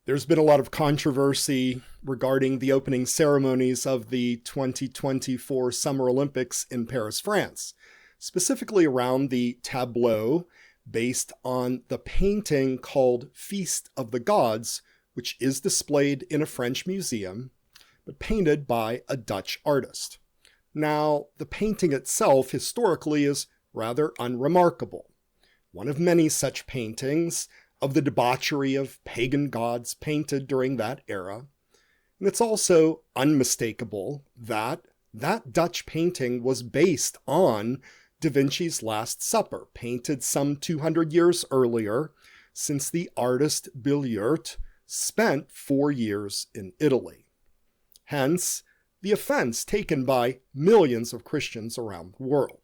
There's been a lot of controversy regarding the opening ceremonies of the 2024 Summer Olympics in Paris, France, specifically around the tableau based on the painting called Feast of the Gods, which is displayed in a French museum, but painted by a Dutch artist. Now, the painting itself historically is rather unremarkable. One of many such paintings of the debauchery of pagan gods painted during that era. And it's also unmistakable that that Dutch painting was based on Da Vinci's Last Supper, painted some 200 years earlier, since the artist Biliert spent 4 years in Italy. Hence, the offense taken by millions of Christians around the world.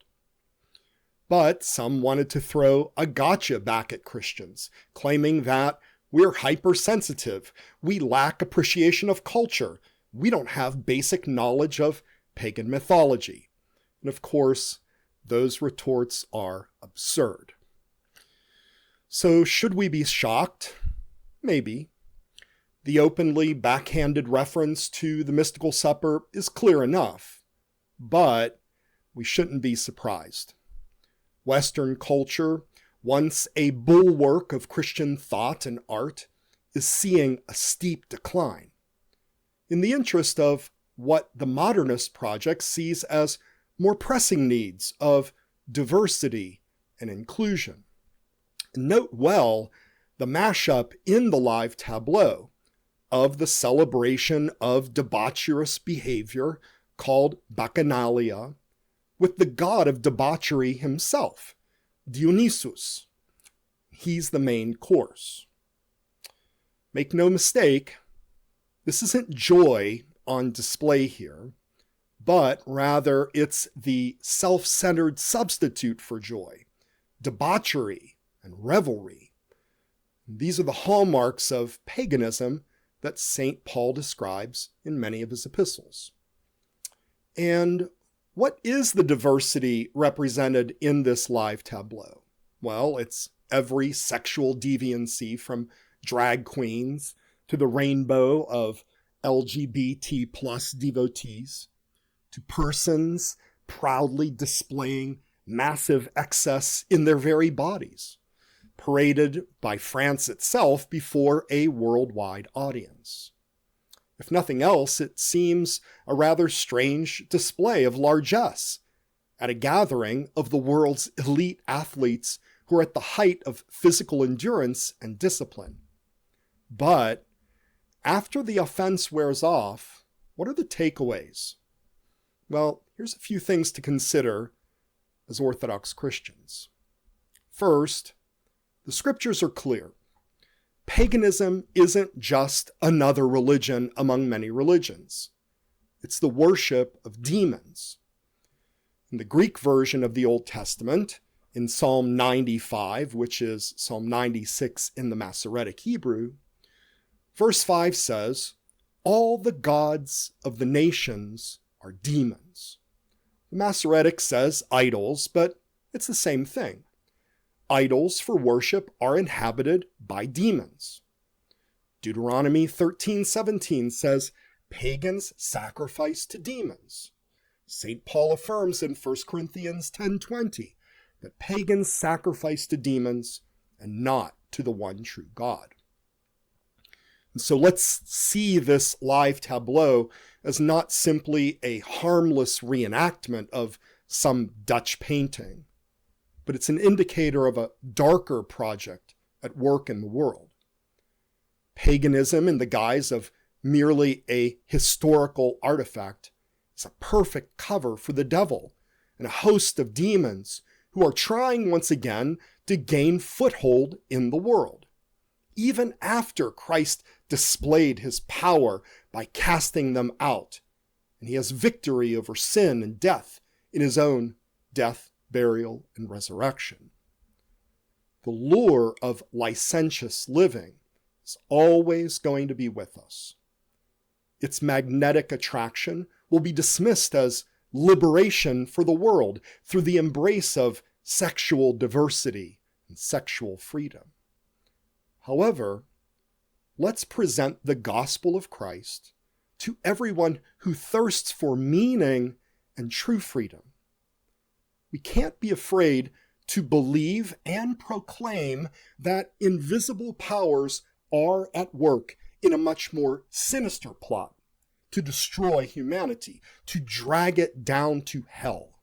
But some wanted to throw a gotcha back at Christians, claiming that we're hypersensitive, we lack appreciation of culture, we don't have basic knowledge of pagan mythology. And of course, those retorts are absurd. So should we be shocked? Maybe. The openly backhanded reference to the mystical supper is clear enough, but we shouldn't be surprised. Western culture, once a bulwark of Christian thought and art, is seeing a steep decline. In the interest of what the modernist project sees as more pressing needs of diversity and inclusion. Note well the mashup in the live tableau of the celebration of debaucherous behavior called Bacchanalia, with the god of debauchery himself, Dionysus. He's the main course. Make no mistake, this isn't joy on display here, but rather it's the self-centered substitute for joy, debauchery and revelry. These are the hallmarks of paganism that St. Paul describes in many of his epistles. And what is the diversity represented in this live tableau? Well, it's every sexual deviancy from drag queens to the rainbow of LGBT plus devotees, to persons proudly displaying massive excess in their very bodies, paraded by France itself before a worldwide audience. If nothing else, it seems a rather strange display of largesse at a gathering of the world's elite athletes who are at the height of physical endurance and discipline. But after the offense wears off, what are the takeaways? Well, here's a few things to consider as Orthodox Christians. First, the scriptures are clear. Paganism isn't just another religion among many religions. It's the worship of demons. In the Greek version of the Old Testament, in Psalm 95, which is Psalm 96 in the Masoretic Hebrew, verse 5 says, "All the gods of the nations are demons." The Masoretic says idols, but it's the same thing. Idols for worship are inhabited by demons. Deuteronomy 13:17 says pagans sacrifice to demons. St. Paul affirms in 1 Corinthians 10:20 that pagans sacrifice to demons and not to the one true God. And so let's see this live tableau as not simply a harmless reenactment of some Dutch painting, but it's an indicator of a darker project at work in the world. Paganism, in the guise of merely a historical artifact, is a perfect cover for the devil and a host of demons who are trying once again to gain foothold in the world, even after Christ displayed his power by casting them out, and he has victory over sin and death in his own death, burial, and resurrection. The lure of licentious living is always going to be with us. Its magnetic attraction will be dismissed as liberation for the world through the embrace of sexual diversity and sexual freedom. However, let's present the gospel of Christ to everyone who thirsts for meaning and true freedom. We can't be afraid to believe and proclaim that invisible powers are at work in a much more sinister plot to destroy humanity, to drag it down to hell.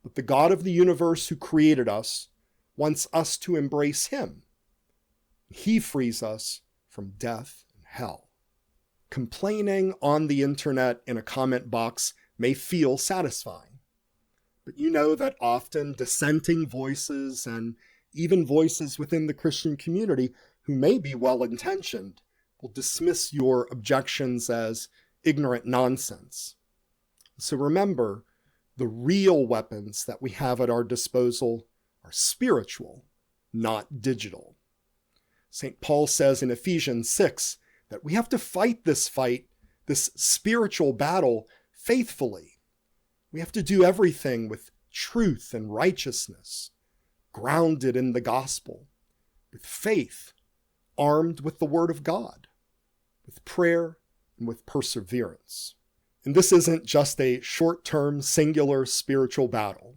But the God of the universe who created us wants us to embrace him. He frees us from death and hell. Complaining on the internet in a comment box may feel satisfying, but you know that often dissenting voices and even voices within the Christian community who may be well-intentioned will dismiss your objections as ignorant nonsense. So remember, the real weapons that we have at our disposal are spiritual, not digital. St. Paul says in Ephesians 6 that we have to fight, this spiritual battle, faithfully. We have to do everything with truth and righteousness, grounded in the gospel, with faith, armed with the word of God, with prayer and with perseverance. And this isn't just a short-term, singular spiritual battle.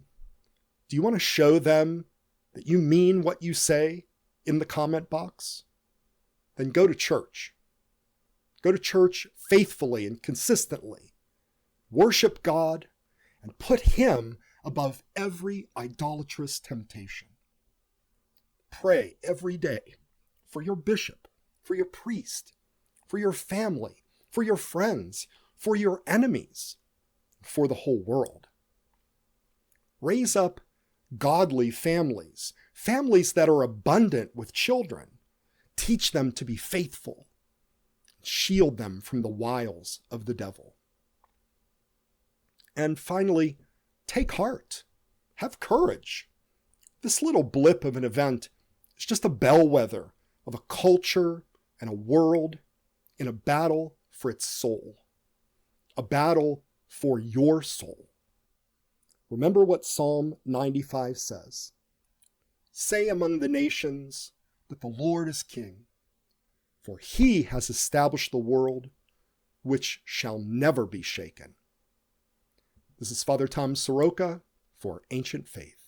Do you want to show them that you mean what you say in the comment box? Then go to church. Go to church faithfully and consistently. Worship God and put him above every idolatrous temptation. Pray every day for your bishop, for your priest, for your family, for your friends, for your enemies, for the whole world. Raise up godly families, families that are abundant with children. Teach them to be faithful. Shield them from the wiles of the devil. And finally, take heart. Have courage. This little blip of an event is just a bellwether of a culture and a world in a battle for its soul. A battle for your soul. Remember what Psalm 95 says. Say among the nations that the Lord is king, for he has established the world, which shall never be shaken. This is Father Tom Soroka for Ancient Faith.